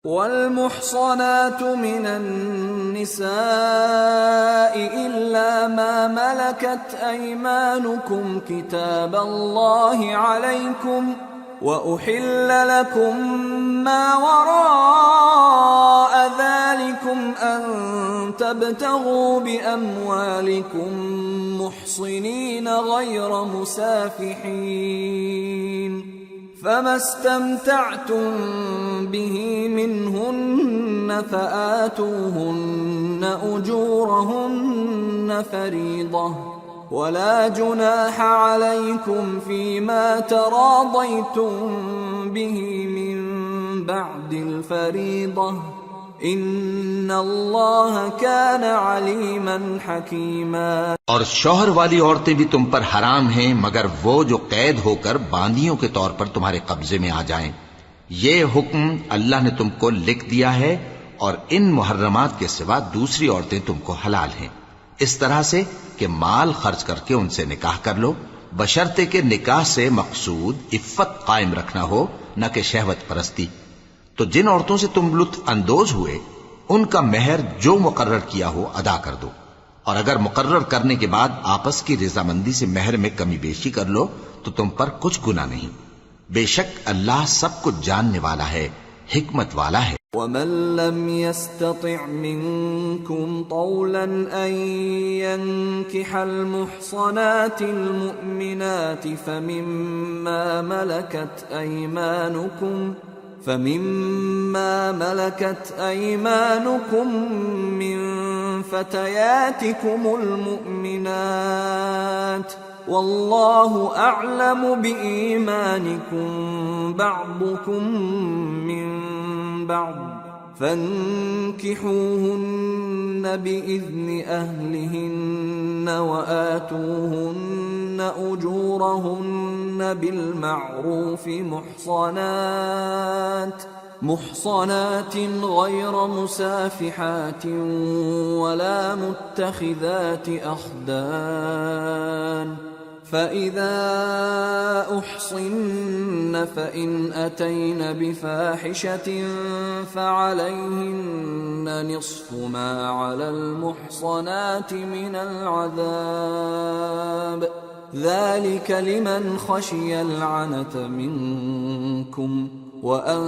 والمحصنات من النساء إلا ما ملكت أيمانكم كتاب الله عليكم وأحل لكم ما وراء ذلكم أن تبتغوا بأموالكم محصنين غير مسافحين فما استمتعتم به منهن فآتوهن أجورهن فريضة ولا جناح عليكم فيما تراضيتم به من بعد الفريضة ان اللہ کان علیما حکیما۔ اور شوہر والی عورتیں بھی تم پر حرام ہیں مگر وہ جو قید ہو کر باندیوں کے طور پر تمہارے قبضے میں آ جائیں۔ یہ حکم اللہ نے تم کو لکھ دیا ہے اور ان محرمات کے سوا دوسری عورتیں تم کو حلال ہیں، اس طرح سے کہ مال خرچ کر کے ان سے نکاح کر لو، بشرطے کہ نکاح سے مقصود عفت قائم رکھنا ہو نہ کہ شہوت پرستی۔ تو جن عورتوں سے تم لطف اندوز ہوئے ان کا مہر جو مقرر کیا ہو ادا کر دو، اور اگر مقرر کرنے کے بعد آپس کی رضامندی سے مہر میں کمی بیشی کر لو تو تم پر کچھ گناہ نہیں، بے شک اللہ سب کچھ جاننے والا ہے، حکمت والا ہے۔ ومن لم يستطع منكم طولا أن ينكح المحصنات المؤمنات فمما ملكت أيمانكم من فتياتكم المؤمنات والله أعلم بإيمانكم بعضكم من بعض فانكحوهن بإذن أهلهن وآتوهن أجورهن بالمعروف محصنات غير مسافحات ولا متخذات أخدان فإذا أحصن فإن أتين بفاحشة فعليهن نصف ما على المحصنات من العذاب ذلك لمن خشي العنة منكم وأن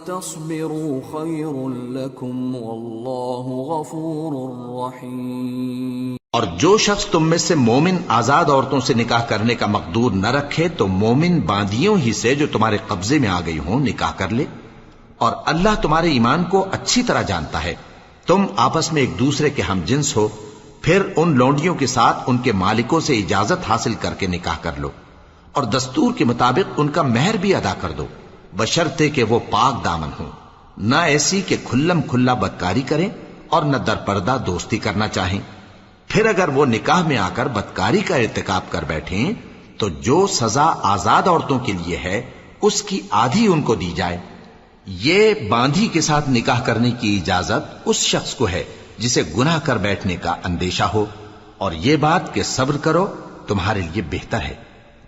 تصبروا خير لكم والله غفور رحيم۔ اور جو شخص تم میں سے مومن آزاد عورتوں سے نکاح کرنے کا مقدور نہ رکھے تو مومن باندیوں ہی سے جو تمہارے قبضے میں آ گئی ہوں نکاح کر لے، اور اللہ تمہارے ایمان کو اچھی طرح جانتا ہے۔ تم آپس میں ایک دوسرے کے ہم جنس ہو، پھر ان لونڈیوں کے ساتھ ان کے مالکوں سے اجازت حاصل کر کے نکاح کر لو، اور دستور کے مطابق ان کا مہر بھی ادا کر دو، بشرطے کہ وہ پاک دامن ہوں، نہ ایسی کہ کھلم کھلا بدکاری کریں اور نہ درپردہ دوستی کرنا چاہیں۔ پھر اگر وہ نکاح میں آ کر بدکاری کا ارتکاب کر بیٹھیں تو جو سزا آزاد عورتوں کے لیے ہے اس کی آدھی ان کو دی جائے۔ یہ باندھی کے ساتھ نکاح کرنے کی اجازت اس شخص کو ہے جسے گناہ کر بیٹھنے کا اندیشہ ہو، اور یہ بات کہ صبر کرو تمہارے لیے بہتر ہے،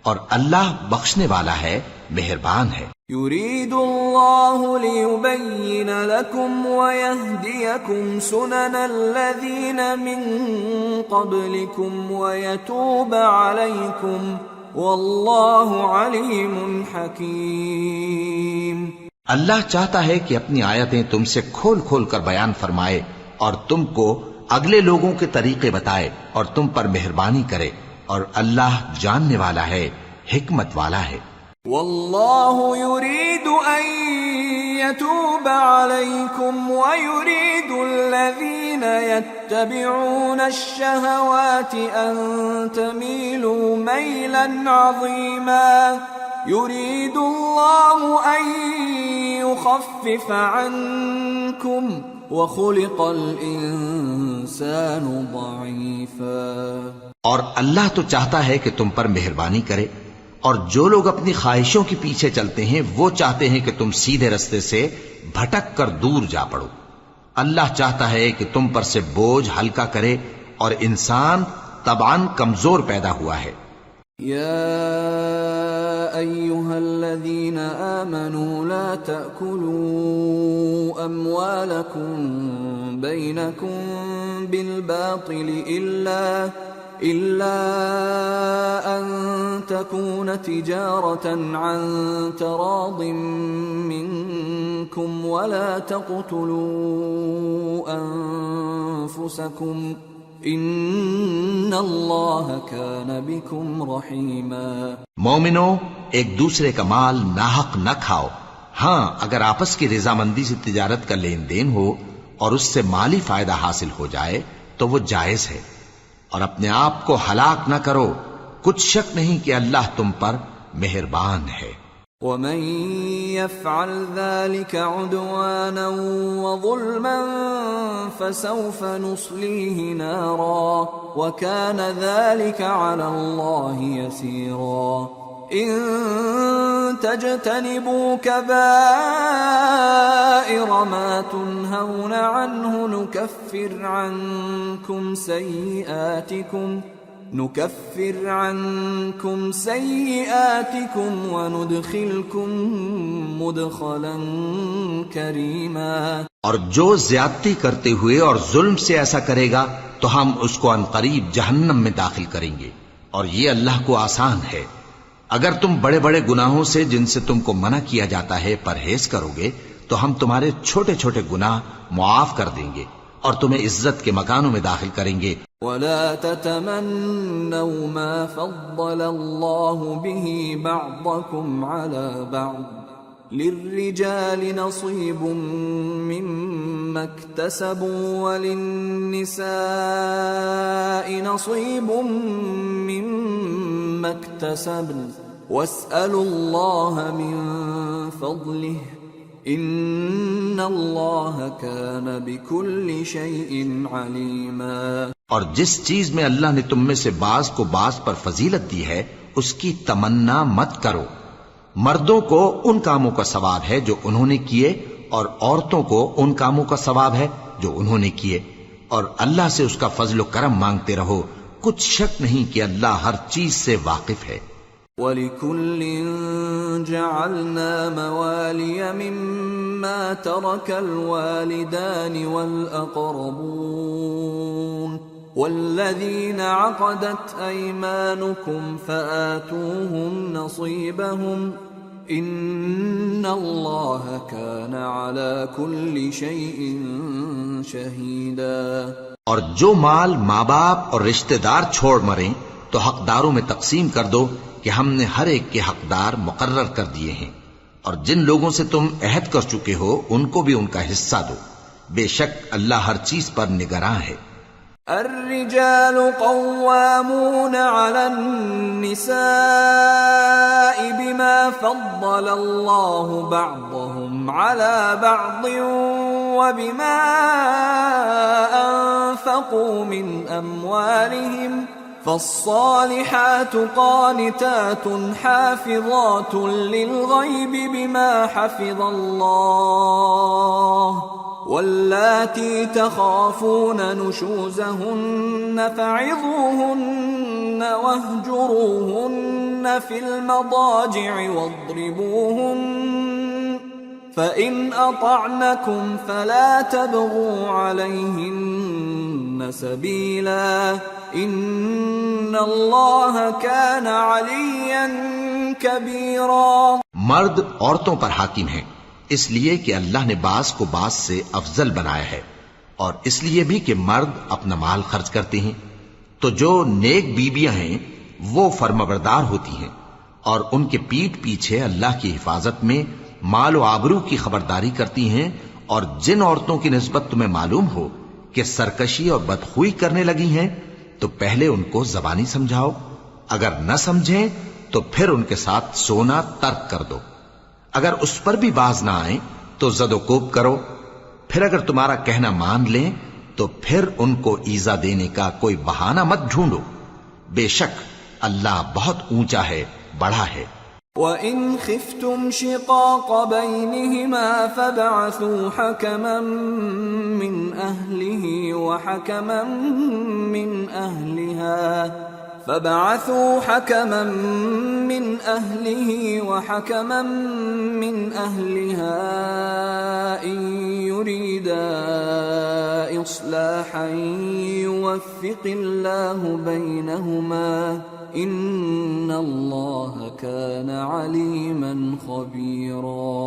اور اللہ بخشنے والا ہے، مہربان ہے۔ يريد الله ليبين لكم ويهديكم سنن الذين من قبلكم ويتوب عليكم والله عليم حكيم۔ اللہ چاہتا ہے کہ اپنی آیتیں تم سے کھول کھول کر بیان فرمائے اور تم کو اگلے لوگوں کے طریقے بتائے اور تم پر مہربانی کرے، اور اللہ جاننے والا ہے، حکمت والا ہے۔ والله يريد أن يتوب عليكم ويريد الذين يتبعون الشهوات أن تميلوا ميلا عظيما يريد الله أن يخفف عنكم وخلق الإنسان ضعيفا۔ اور اللہ تو چاہتا ہے کہ تم پر مہربانی کرے، اور جو لوگ اپنی خواہشوں کے پیچھے چلتے ہیں وہ چاہتے ہیں کہ تم سیدھے رستے سے بھٹک کر دور جا پڑو۔ اللہ چاہتا ہے کہ تم پر سے بوجھ ہلکا کرے، اور انسان طبعاً کمزور پیدا ہوا ہے۔ يا أيها الذين آمنوا لا تأكلوا أموالكم بينكم بالباطل إلا أن تكون تجارة عن تراض منكم ولا تقتلوا أنفسكم ان اللہ کان بکم رحیما۔ مومنو، ایک دوسرے کا مال ناحق نہ کھاؤ۔ ہاں، اگر آپس کی رضامندی سے تجارت کا لین دین ہو اور اس سے مالی فائدہ حاصل ہو جائے تو وہ جائز ہے، اور اپنے آپ کو ہلاک نہ کرو، کچھ شک نہیں کہ اللہ تم پر مہربان ہے۔ ومن يفعل ذلك عدوانا وظلما فسوف نصليه نارا وكان ذلك على الله يسيرا۔ إن تجتنبوا كبائر ما تنهون عنه نكفر عنكم سيئاتكم وندخلكم مدخلا كريما۔ اور جو زیادتی کرتے ہوئے اور ظلم سے ایسا کرے گا تو ہم اس کو عنقریب جہنم میں داخل کریں گے، اور یہ اللہ کو آسان ہے۔ اگر تم بڑے بڑے گناہوں سے جن سے تم کو منع کیا جاتا ہے پرہیز کرو گے تو ہم تمہارے چھوٹے چھوٹے گناہ معاف کر دیں گے اور تمہیں عزت کے مکانوں میں داخل کریں گے۔ ولا تتمنوا ما فضل الله به بعضكم على بعض للرجال نصيب مما اكتسبوا وللنساء نصيب مما اكتسبن واسألوا الله من فضله ان اللہ کان بکل شیء علیما۔ اور جس چیز میں اللہ نے تم میں سے بعض کو بعض پر فضیلت دی ہے اس کی تمنا مت کرو۔ مردوں کو ان کاموں کا ثواب ہے جو انہوں نے کیے، اور عورتوں کو ان کاموں کا ثواب ہے جو انہوں نے کیے، اور اللہ سے اس کا فضل و کرم مانگتے رہو، کچھ شک نہیں کہ اللہ ہر چیز سے واقف ہے۔ وَلِكُلٍّ جَعَلْنَا مَوَالِيَ مِمَّا تَرَكَ الْوَالِدَانِ وَالْأَقْرَبُونَ وَالَّذِينَ عَقَدَتْ أَيْمَانُكُمْ فَآتُوهُمْ نَصِيبَهُمْ إِنَّ اللَّهَ كَانَ عَلَى كُلِّ شَيْءٍ شَهِيدًا۔ اور جو مال ماں باپ اور رشتہ دار چھوڑ مریں تو حقداروں میں تقسیم کر دو کہ ہم نے ہر ایک کے حقدار مقرر کر دیے ہیں، اور جن لوگوں سے تم عہد کر چکے ہو ان کو بھی ان کا حصہ دو، بے شک اللہ ہر چیز پر نگراں ہے۔ الرجال قوامون على النساء بما فضل الله بعضهم على بعض وبما أنفقوا من أموالهم فالصالحات قانتات حافظات للغيب بما حفظ الله واللاتي تخافون نشوزهن فعظوهن واهجروهن في المضاجع واضربوهن فإن أطعنكم فلا تبغوا عليهن سبيلا ان اللہ کان علیا کبیرا۔ مرد عورتوں پر حاکم ہیں اس لیے کہ اللہ نے بعض کو بعض سے افضل بنایا ہے، اور اس لیے بھی کہ مرد اپنا مال خرچ کرتے ہیں، تو جو نیک بیویاں ہیں وہ فرمانبردار ہوتی ہیں، اور ان کے پیٹھ پیچھے اللہ کی حفاظت میں مال و آبرو کی خبرداری کرتی ہیں، اور جن عورتوں کی نسبت تمہیں معلوم ہو کہ سرکشی اور بدخوئی کرنے لگی ہیں تو پہلے ان کو زبانی سمجھاؤ، اگر نہ سمجھیں تو پھر ان کے ساتھ سونا ترک کر دو، اگر اس پر بھی باز نہ آئیں تو زد و کوب کرو، پھر اگر تمہارا کہنا مان لیں تو پھر ان کو ایذا دینے کا کوئی بہانہ مت ڈھونڈو، بے شک اللہ بہت اونچا ہے، بڑا ہے۔ وَإِنْ خِفْتُمْ شِقَاقَ بَيْنِهِمَا فَابْعَثُوا حَكَمًا مِّنْ أَهْلِهِ وَحَكَمًا مِّنْ أَهْلِهَا إِنْ يريدا إصلاحا يوفق الله بينهما إن الله كان عليما خبيرا۔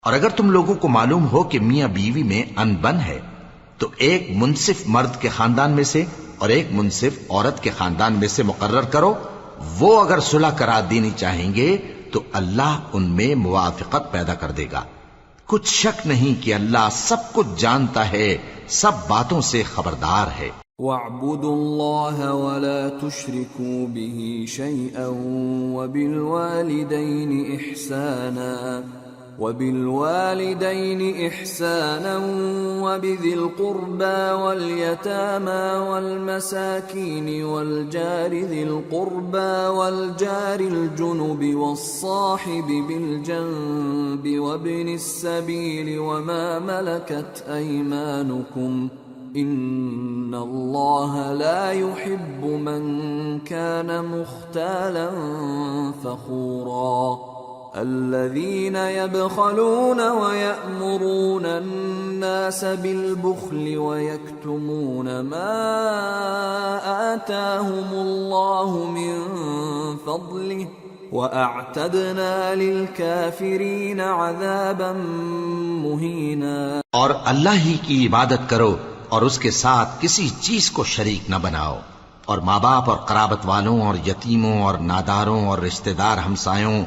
اور اگر تم لوگوں کو معلوم ہو کہ میاں بیوی میں انبن ہے تو ایک منصف مرد کے خاندان میں سے اور ایک منصف عورت کے خاندان میں سے مقرر کرو، وہ اگر صلح کرا دینی چاہیں گے تو اللہ ان میں موافقت پیدا کر دے گا۔ کچھ شک نہیں کہ اللہ سب کچھ جانتا ہے، سب باتوں سے خبردار ہے۔ وَاعْبُدُوا اللَّهَ وَلَا تُشْرِكُوا بِهِ شَيْئًا وَبِالْوَالِدَيْنِ إِحْسَانًا وَبِذِي الْقُرْبَى وَالْيَتَامَى وَالْمَسَاكِينِ وَالْجَارِ ذِي الْقُرْبَى وَالْجَارِ الْجُنُبِ وَالصَّاحِبِ بِالْجَنبِ وَابْنِ السَّبِيلِ وَمَا مَلَكَتْ أَيْمَانُكُمْ إِنَّ اللَّهَ لَا يُحِبُّ مَنْ كَانَ مُخْتَالًا فَخُورًا۔ الذين يبخلون ويأمرون الناس بالبخل ويكتمون ما آتاهم الله من فضله وأعتدنا للكافرين عذابا مهينا۔ اور اللہ ہی کی عبادت کرو اور اس کے ساتھ کسی چیز کو شریک نہ بناؤ، اور ماں باپ اور قرابت والوں اور یتیموں اور ناداروں اور رشتہ دار ہمسایوں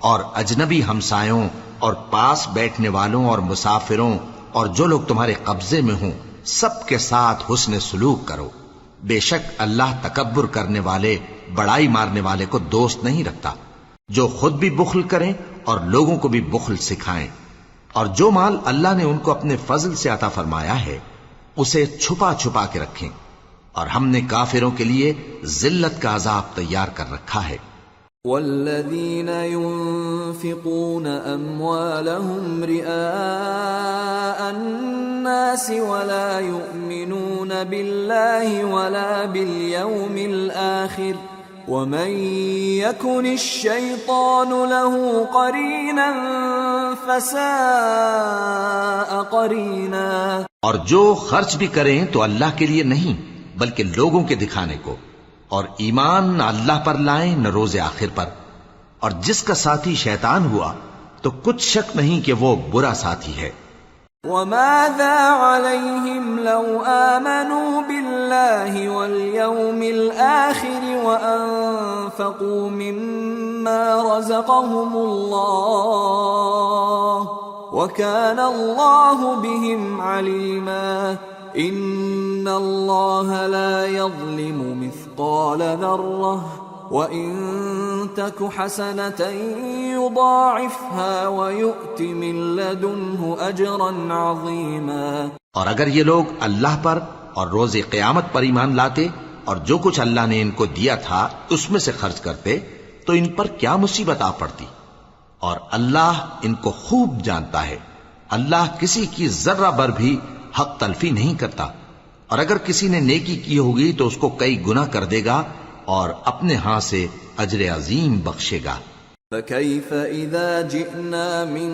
اور اجنبی ہمسایوں اور پاس بیٹھنے والوں اور مسافروں اور جو لوگ تمہارے قبضے میں ہوں سب کے ساتھ حسن سلوک کرو۔ بے شک اللہ تکبر کرنے والے، بڑائی مارنے والے کو دوست نہیں رکھتا۔ جو خود بھی بخل کریں اور لوگوں کو بھی بخل سکھائیں، اور جو مال اللہ نے ان کو اپنے فضل سے عطا فرمایا ہے اسے چھپا چھپا کے رکھیں، اور ہم نے کافروں کے لیے ذلت کا عذاب تیار کر رکھا ہے۔ والذين ينفقون أموالهم رئاء الناس ولا يؤمنون بالله ولا باليوم الآخر ومن يكن الشيطان له قرينا فساء قرينا۔ اور جو خرچ بھی کریں تو اللہ کے لیے نہیں بلکہ لوگوں کے دکھانے کو، اور ایمان نہ اللہ پر لائیں نہ روز آخر پر، اور جس کا ساتھی شیطان ہوا تو کچھ شک نہیں کہ وہ برا ساتھی ہے۔ وَمَاذَا عَلَيْهِمْ لَوْ آمَنُوا بِاللَّهِ وَالْيَوْمِ الْآخِرِ وَأَنفَقُوا مِمَّا رَزَقَهُمُ اللَّهُ وَكَانَ اللَّهُ بِهِمْ عَلِيمًا۔ إِنَّ اللَّهَ لَا يَظْلِمُ مِثْقَالَ ذَرَّةٍ وَإِن تَكُ حَسَنَةً يُضَاعِفْهَا وَيُؤْتِ مِن لَّدُنْهُ أَجْرًا عَظِيمًا۔ اور اگر یہ لوگ اللہ پر اور روز قیامت پر ایمان لاتے اور جو کچھ اللہ نے ان کو دیا تھا اس میں سے خرچ کرتے تو ان پر کیا مصیبت آ پڑتی، اور اللہ ان کو خوب جانتا ہے۔ اللہ کسی کی ذرہ بر بھی حق تلفی نہیں کرتا، اور اگر کسی نے نیکی کی ہوگی تو اس کو کئی گنا کر دے گا اور اپنے ہاں سے اجر عظیم بخشے گا۔ فَكَيْفَ إِذَا جِئْنَا مِن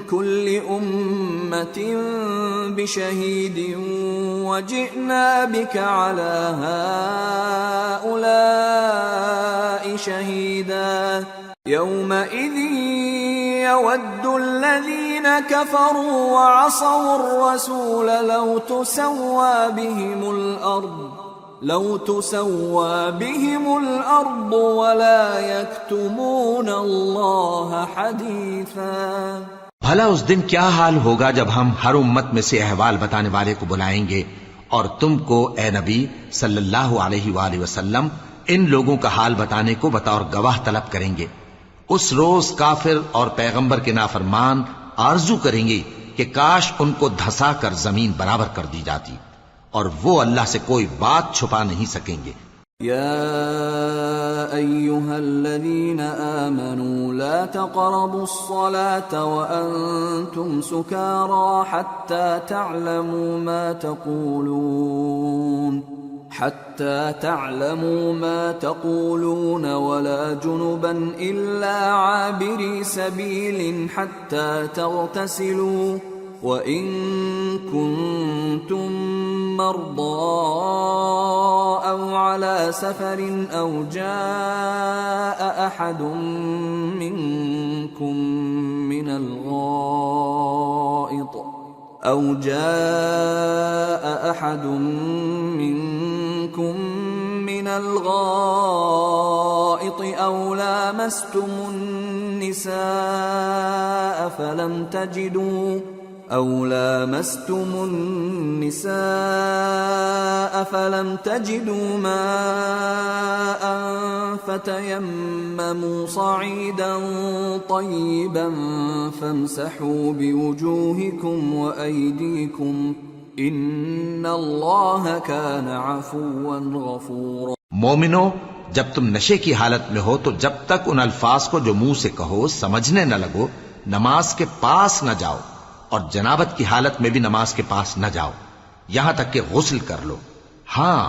كُلِّ أُمَّةٍ بِشَهِيدٍ وَجِئْنَا بِكَ عَلَى هَؤُلَاءِ شَهِيدًا يَوْمَئِذٍ يَوَدُّ الَّذِينَ كَفَرُوا وَعَصَوُا الرَّسُولَ لَوْ تُسَوَّى بِهِمُ الْأَرْضُ وَلَا يَكْتُمُونَ اللَّهَ حَدِيثًا۔ بھلا اس دن کیا حال ہوگا جب ہم ہر امت میں سے احوال بتانے والے کو بلائیں گے اور تم کو اے نبی صلی اللہ علیہ وآلہ وسلم ان لوگوں کا حال بتانے کو بطور گواہ طلب کریں گے۔ اس روز کافر اور پیغمبر کے نافرمان آرزو کریں گے کہ کاش ان کو دھسا کر زمین برابر کر دی جاتی، اور وہ اللہ سے کوئی بات چھپا نہیں سکیں گے۔ یا ایھا الذین آمنوا لا تقربوا الصلاة وانتم سکارى حتى تعلموا ما تقولون ولا جنبا إلا عابري سبيل حتى تغتسلوا وَإِن كُنتُم مَّرْضَىٰ أَوْ عَلَىٰ سَفَرٍ أَوْ جَاءَ أَحَدٌ مِّنكُم من الغائط أو لامستم النساء فلم تجدوا ماء فتيمموا صعيدا طيبا فامسحوا بوجوهكم وأيديكم إن الله كان عفوا غفورا۔ مومنو، جب تم نشے کی حالت میں ہو تو جب تک ان الفاظ کو جو منہ سے کہو سمجھنے نہ لگو نماز کے پاس نہ جاؤ، اور جنابت کی حالت میں بھی نماز کے پاس نہ جاؤ یہاں تک کہ غسل کر لو۔ ہاں،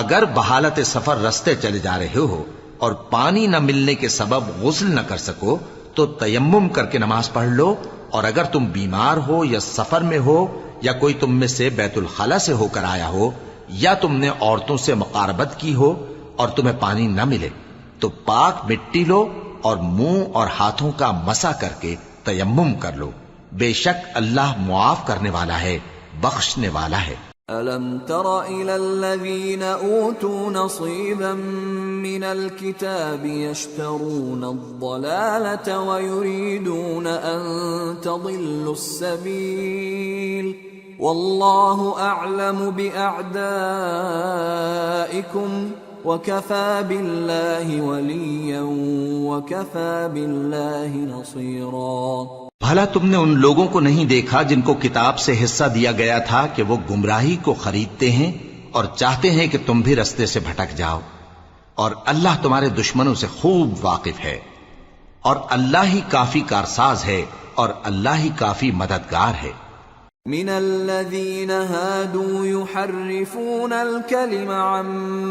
اگر بحالت سفر رستے چلے جا رہے ہو اور پانی نہ ملنے کے سبب غسل نہ کر سکو تو تیمم کر کے نماز پڑھ لو، اور اگر تم بیمار ہو یا سفر میں ہو یا کوئی تم میں سے بیت الخلا سے ہو کر آیا ہو یا تم نے عورتوں سے مقاربت کی ہو اور تمہیں پانی نہ ملے تو پاک مٹی لو اور منہ اور ہاتھوں کا مسح کر کے تیمم کر لو، بے شک اللہ معاف کرنے والا ہے، بخشنے والا ہے۔ أَلَمْ تَرَ إِلَى الَّذِينَ أُوتُوا نَصِيبًا مِّنَ الْكِتَابِ يَشْتَرُونَ الضَّلَالَةَ وَيُرِيدُونَ أَن تَضِلُّوا السَّبِيلَ وَاللَّهُ أَعْلَمُ بِأَعْدَائِكُمْ وَكَفَى بِاللَّهِ وَلِيًّا وَكَفَى بِاللَّهِ نَصِيرًا۔ بھلا تم نے ان لوگوں کو نہیں دیکھا جن کو کتاب سے حصہ دیا گیا تھا کہ وہ گمراہی کو خریدتے ہیں اور چاہتے ہیں کہ تم بھی رستے سے بھٹک جاؤ، اور اللہ تمہارے دشمنوں سے خوب واقف ہے، اور اللہ ہی کافی کارساز ہے اور اللہ ہی کافی مددگار ہے۔ من الذين هادوا يحرفون الكلم عن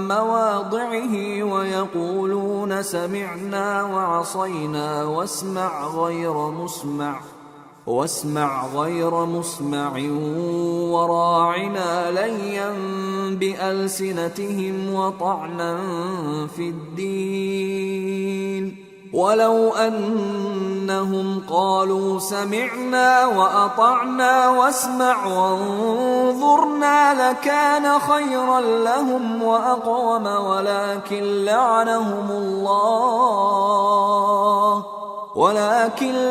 مواضعه ويقولون سمعنا وعصينا واسمع غير مسمع وراعنا ليا بألسنتهم وطعنا في الدين ولو أنهم قالوا سمعنا وأطعنا واسمع وانظرنا لكان خيرا لهم وأقوم ولكن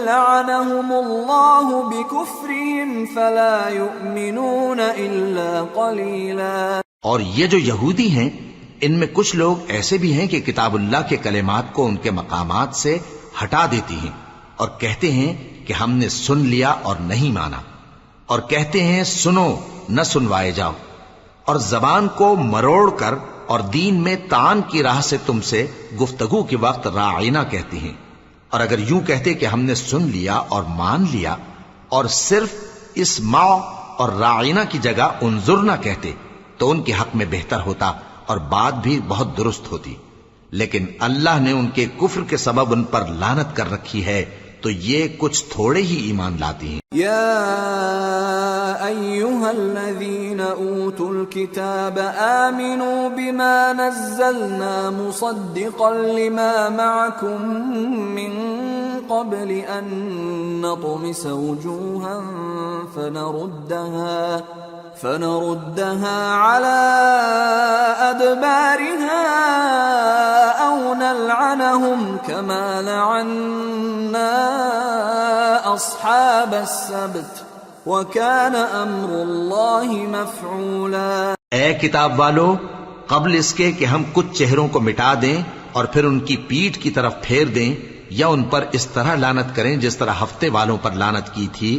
لعنهم الله بكفرهم فلا يؤمنون إلا قليلا۔ اور یہ جو یہودی ہیں ان میں کچھ لوگ ایسے بھی ہیں کہ کتاب اللہ کے کلمات کو ان کے مقامات سے ہٹا دیتی ہیں اور کہتے ہیں کہ ہم نے سن لیا اور نہیں مانا، اور کہتے ہیں سنو نہ سنوائے جاؤ، اور زبان کو مروڑ کر اور دین میں طعن کی راہ سے تم سے گفتگو کے وقت راعینا کہتی ہیں، اور اگر یوں کہتے کہ ہم نے سن لیا اور مان لیا اور صرف اسمع اور راعینا کی جگہ انظر نہ کہتے تو ان کے حق میں بہتر ہوتا اور بات بھی بہت درست ہوتی، لیکن اللہ نے ان کے کفر کے سبب ان پر لعنت کر رکھی ہے تو یہ کچھ تھوڑے ہی ایمان لاتی ہیں۔ یا ایھا الذین اوتوا الکتاب آمنوا بما نزلنا مصدقا لما معکم من قبل ان نطمس وجوها فنردها على أدبارها أو نلعنهم كما لعنا أصحاب السبت وكان أمر الله مفعولا۔ اے کتاب والو، قبل اس کے کہ ہم کچھ چہروں کو مٹا دیں اور پھر ان کی پیٹھ کی طرف پھیر دیں یا ان پر اس طرح لعنت کریں جس طرح ہفتے والوں پر لعنت کی تھی،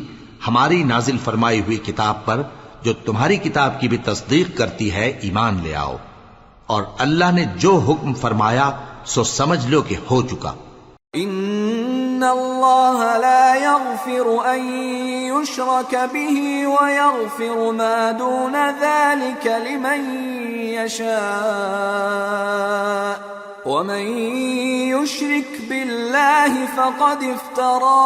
ہماری نازل فرمائی ہوئی کتاب پر جو تمہاری کتاب کی بھی تصدیق کرتی ہے ایمان لے آؤ، اور اللہ نے جو حکم فرمایا سو سمجھ لو کہ ہو چکا۔ ان اللہ لا يغفر ان يشرك به ويغفر ما دون ذلك لمن يشاء ومن يشرك بالله فقد افترى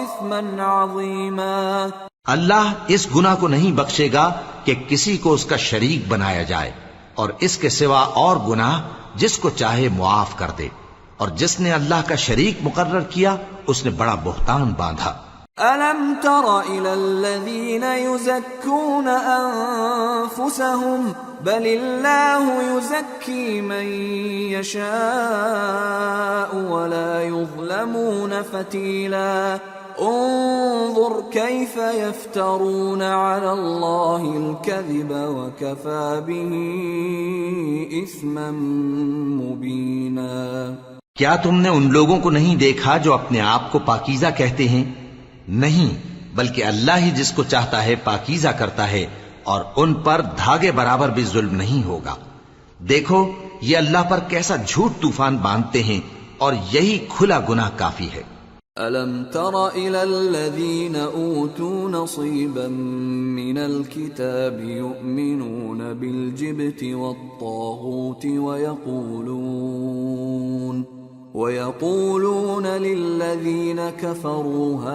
اثما عظیما. اللہ اس گناہ کو نہیں بخشے گا کہ کسی کو اس کا شریک بنایا جائے، اور اس کے سوا اور گناہ جس کو چاہے معاف کر دے، اور جس نے اللہ کا شریک مقرر کیا اس نے بڑا بہتان باندھا. أَلَمْ تَرَ إِلَى الَّذِينَ يُزَكُّونَ أَنفُسَهُمْ بَلِ اللَّهُ يُزَكِّي مَن يَشَاءُ وَلَا يُظْلَمُونَ فَتِيلًا. انظر كيف يفترون على الله الكذب وكفى به إثما مبينا. کیا تم نے ان لوگوں کو نہیں دیکھا جو اپنے آپ کو پاکیزہ کہتے ہیں؟ نہیں، بلکہ اللہ ہی جس کو چاہتا ہے پاکیزہ کرتا ہے، اور ان پر دھاگے برابر بھی ظلم نہیں ہوگا. دیکھو یہ اللہ پر کیسا جھوٹ طوفان باندھتے ہیں، اور یہی کھلا گناہ کافی ہے. أَلَمْ تَرَ إِلَى الَّذِينَ أُوتُوا نَصِيبًا مِّنَ الْكِتَابِ يُؤْمِنُونَ بِالْجِبْتِ وَالطَّاغُوتِ وَيَقُولُونَ لِلَّذِينَ كَفَرُوا هَؤُلَاءِ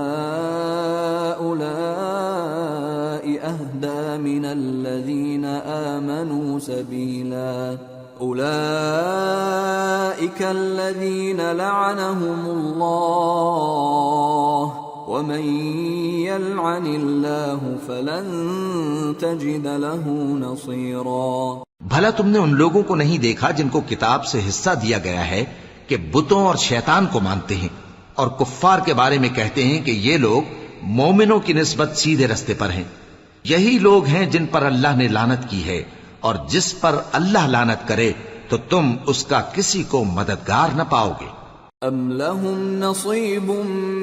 أَهْدَىٰ مِنَ الَّذِينَ آمَنُوا سَبِيلًا. أولئك الذين لعنهم الله ومن يلعن الله فلن تجد له نصيرا. بھلا تم نے ان لوگوں کو نہیں دیکھا جن کو کتاب سے حصہ دیا گیا ہے کہ بتوں اور شیطان کو مانتے ہیں، اور کفار کے بارے میں کہتے ہیں کہ یہ لوگ مومنوں کی نسبت سیدھے رستے پر ہیں. یہی لوگ ہیں جن پر اللہ نے لعنت کی ہے، اور جس پر اللہ لعنت کرے تو تم اس کا کسی کو مددگار نہ پاؤ گے. ام لهم نصیب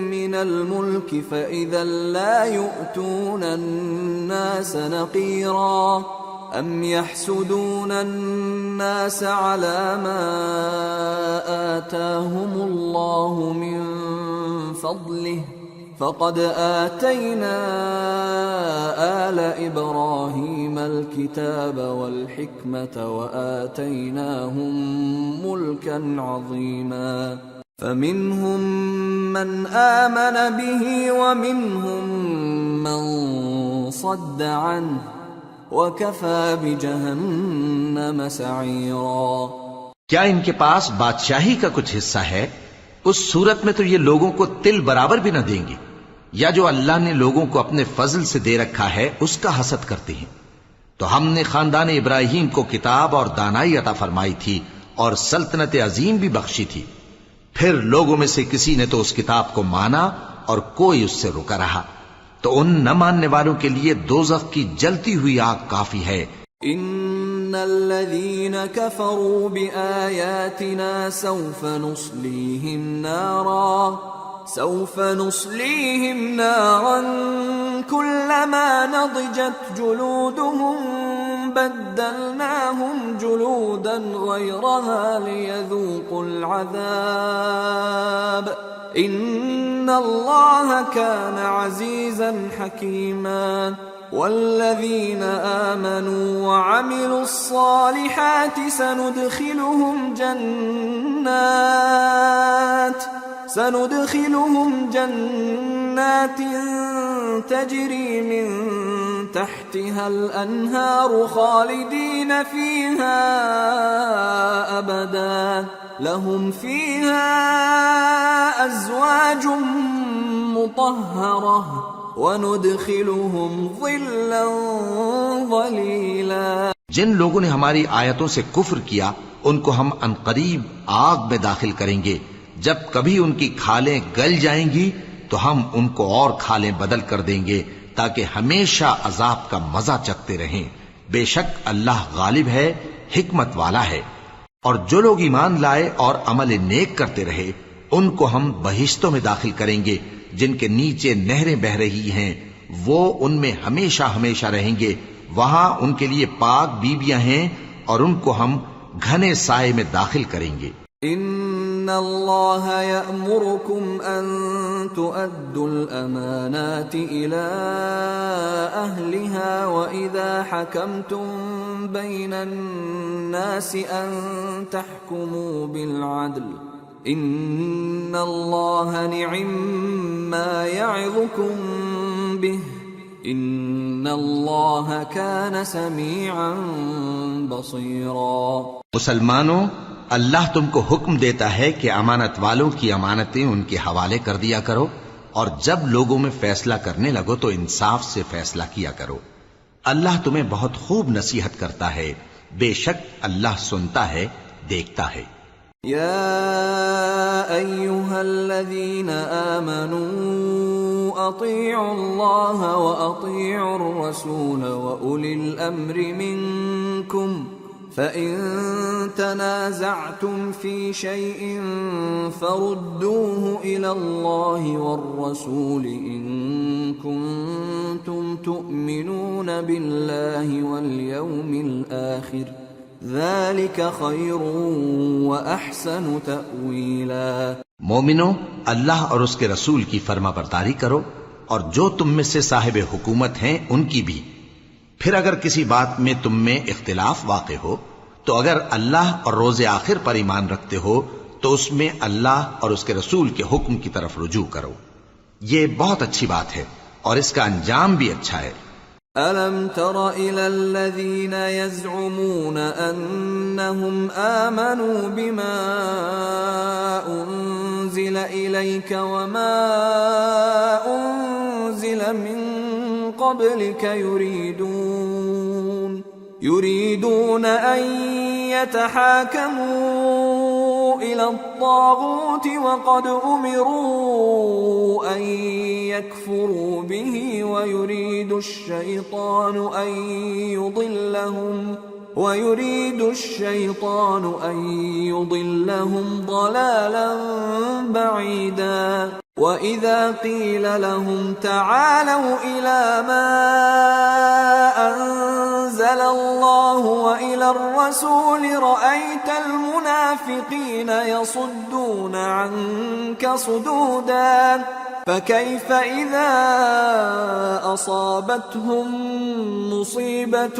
من الملک فاذا لا يؤتون الناس نقیرا ام يحسدون الناس على ما آتاهم الله من فضله فقد آتينا آل إبراهيم الكتاب والحكمة وآتيناهم ملكا عظيما. فمنهم من آمن به ومنهم من صد عنه وكفى بجهنم سعيرا. کیا ان کے پاس بادشاہی کا کچھ حصہ ہے؟ اس صورت میں تو یہ لوگوں کو تل برابر بھی نہ دیں گے. یا جو اللہ نے لوگوں کو اپنے فضل سے دے رکھا ہے اس کا حسد کرتے ہیں. تو ہم نے خاندان ابراہیم کو کتاب اور دانائی عطا فرمائی تھی اور سلطنت عظیم بھی بخشی تھی. پھر لوگوں میں سے کسی نے تو اس کتاب کو مانا اور کوئی اس سے رکا رہا. تو ان نہ ماننے والوں کے لیے دوزخ کی جلتی ہوئی آگ کافی ہے. ان الذين كفروا بآياتنا سوف نصليهم نارا كلما نضجت جلودهم بدلناهم جلودا غيرها ليذوقوا العذاب ان الله كان عزيزا حكيما. والذين آمنوا وعملوا الصالحات سندخلهم جنات تجري من تحتها الأنهار خالدين فيها أبدا لهم فيها أزواج مطهرة وَنُدْخِلُهُمْ ظِلًّا ظَلِيلًا. جن لوگوں نے ہماری آیتوں سے کفر کیا ان کو ہم عنقریب آگ میں داخل کریں گے. جب کبھی ان کی کھالیں گل جائیں گی تو ہم ان کو اور کھالیں بدل کر دیں گے تاکہ ہمیشہ عذاب کا مزہ چکھتے رہیں. بے شک اللہ غالب ہے، حکمت والا ہے. اور جو لوگ ایمان لائے اور عمل نیک کرتے رہے ان کو ہم بہشتوں میں داخل کریں گے جن کے نیچے نہریں بہ رہی ہیں. وہ ان میں ہمیشہ ہمیشہ رہیں گے. وہاں ان کے لیے پاک بیویاں ہیں اور ان کو ہم گھنے سائے میں داخل کریں گے. ان اللہ یأمرکم ان تؤدوا الامانات الى أهلها وإذا حكمتم بين الناس أن تحكموا بالعدل إن الله نعم ما يعظكم به إن الله كان سميعا بصيرا۔ مسلمانوں، اللہ تم کو حکم دیتا ہے کہ امانت والوں کی امانتیں ان کے حوالے کر دیا کرو، اور جب لوگوں میں فیصلہ کرنے لگو تو انصاف سے فیصلہ کیا کرو۔ اللہ تمہیں بہت خوب نصیحت کرتا ہے، بے شک اللہ سنتا ہے، دیکھتا ہے۔ یا ایھا الذین آمنوا اطیعوا اللہ واطیعوا الرسول واولی الامر منکم فَإِن تَنَازَعْتُمْ فِي شَيْءٍ فَرُدُّوهُ إِلَى اللَّهِ وَالرَّسُولِ إِن كُنتُمْ تُؤْمِنُونَ بِاللَّهِ وَالْيَوْمِ الْآخِرِ ذَلِكَ خَيْرٌ وَأَحْسَنُ تَأْوِيلًا۔ مومنو، اللہ اور اس کے رسول کی فرما برداری کرو، اور جو تم میں سے صاحب حکومت ہیں ان کی بھی۔ پھر اگر کسی بات میں تم میں اختلاف واقع ہو تو اگر اللہ اور روز آخر پر ایمان رکھتے ہو تو اس میں اللہ اور اس کے رسول کے حکم کی طرف رجوع کرو، یہ بہت اچھی بات ہے اور اس کا انجام بھی اچھا ہے۔ أَلَمْ تَرَ إِلَى الَّذِينَ يَزْعُمُونَ أَنَّهُمْ آمَنُوا بِمَا أُنزِلَ إِلَيْكَ وَمَا أُنزِلَ مِن قبلك يريدون أن يتحاكموا إلى الطاغوت وقد أمروا أن يكفروا به ويريد الشيطان أن يضلهم ضلالا بعيدا۔ وَإِذَا قِيلَ لَهُمْ تَعَالَوْا إِلَى مَا أَنزَلَ اللَّهُ وَإِلَى الرَّسُولِ رَأَيْتَ الْمُنَافِقِينَ يَصُدُّونَ عَنكَ صُدُودًا فَكَيْفَ إِذَا أَصَابَتْهُم مُّصِيبَةٌ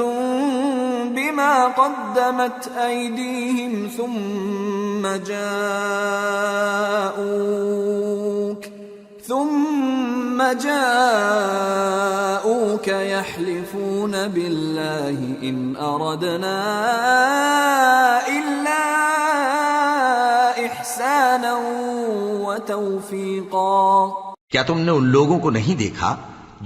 بِمَا قَدَّمَتْ أَيْدِيهِمْ ثُمَّ جاءوك يحلفون بالله إن أردنا إلا إحسانا وتوفيقا۔ کیا تم نے ان لوگوں کو نہیں دیکھا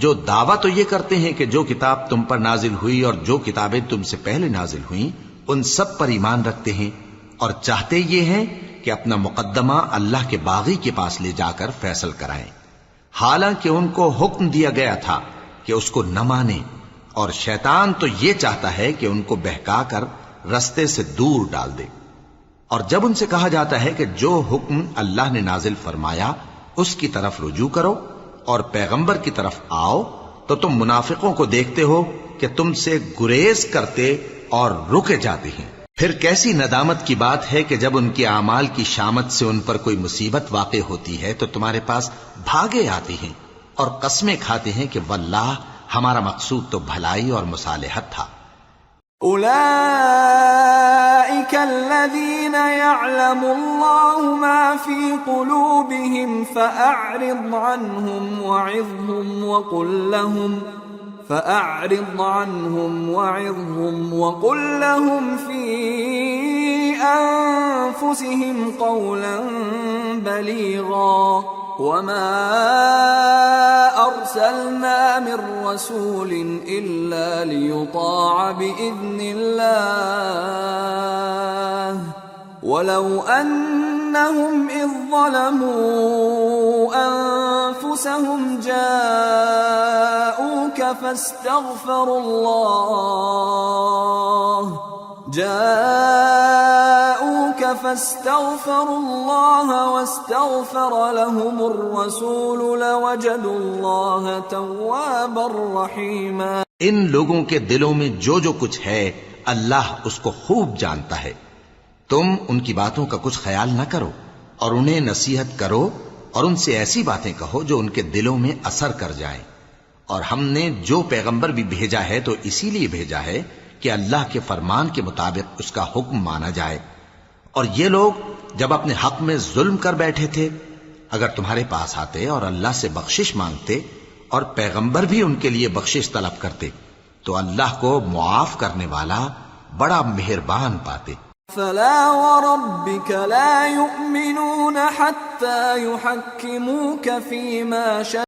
جو دعویٰ تو یہ کرتے ہیں کہ جو کتاب تم پر نازل ہوئی اور جو کتابیں تم سے پہلے نازل ہوئیں ان سب پر ایمان رکھتے ہیں، اور چاہتے یہ ہیں کہ اپنا مقدمہ اللہ کے باغی کے پاس لے جا کر فیصل کرائیں، حالانکہ ان کو حکم دیا گیا تھا کہ اس کو نہ مانیں، اور شیطان تو یہ چاہتا ہے کہ ان کو بہکا کر رستے سے دور ڈال دے۔ اور جب ان سے کہا جاتا ہے کہ جو حکم اللہ نے نازل فرمایا اس کی طرف رجوع کرو اور پیغمبر کی طرف آؤ، تو تم منافقوں کو دیکھتے ہو کہ تم سے گریز کرتے اور رکے جاتے ہیں۔ پھر کیسی ندامت کی بات ہے کہ جب ان کے اعمال کی شامت سے ان پر کوئی مصیبت واقع ہوتی ہے تو تمہارے پاس بھاگے آتے ہیں اور قسمیں کھاتے ہیں کہ واللہ ہمارا مقصود تو بھلائی اور مصالحت تھا۔ أولئك الذين يعلم الله ما في قلوبهم فأعرض عنهم وعظهم وقل لهم في أنفسهم قولا بليغا وما أرسلنا من رسول إلا ليطاع بإذن الله ولو أنهم إذ ظلموا أنفسهم جاءوك فاستغفروا الله واستغفر لهم الرسول لوجدوا الله توابا رحيما۔ ان لوگوں کے دلوں میں جو جو کچھ ہے اللہ اس کو خوب جانتا ہے۔ تم ان کی باتوں کا کچھ خیال نہ کرو اور انہیں نصیحت کرو اور ان سے ایسی باتیں کہو جو ان کے دلوں میں اثر کر جائیں، اور ہم نے جو پیغمبر بھی بھیجا ہے تو اسی لیے بھیجا ہے کہ اللہ کے فرمان کے مطابق اس کا حکم مانا جائے. اور یہ لوگ جب اپنے حق میں ظلم کر بیٹھے تھے، اگر تمہارے پاس آتے اور اللہ سے بخشش مانگتے اور پیغمبر بھی ان کے لیے بخشش طلب کرتے تو اللہ کو معاف کرنے والا بڑا مہربان پاتے. فلا وربك لا يؤمنون حتى يحكموك فيما شجر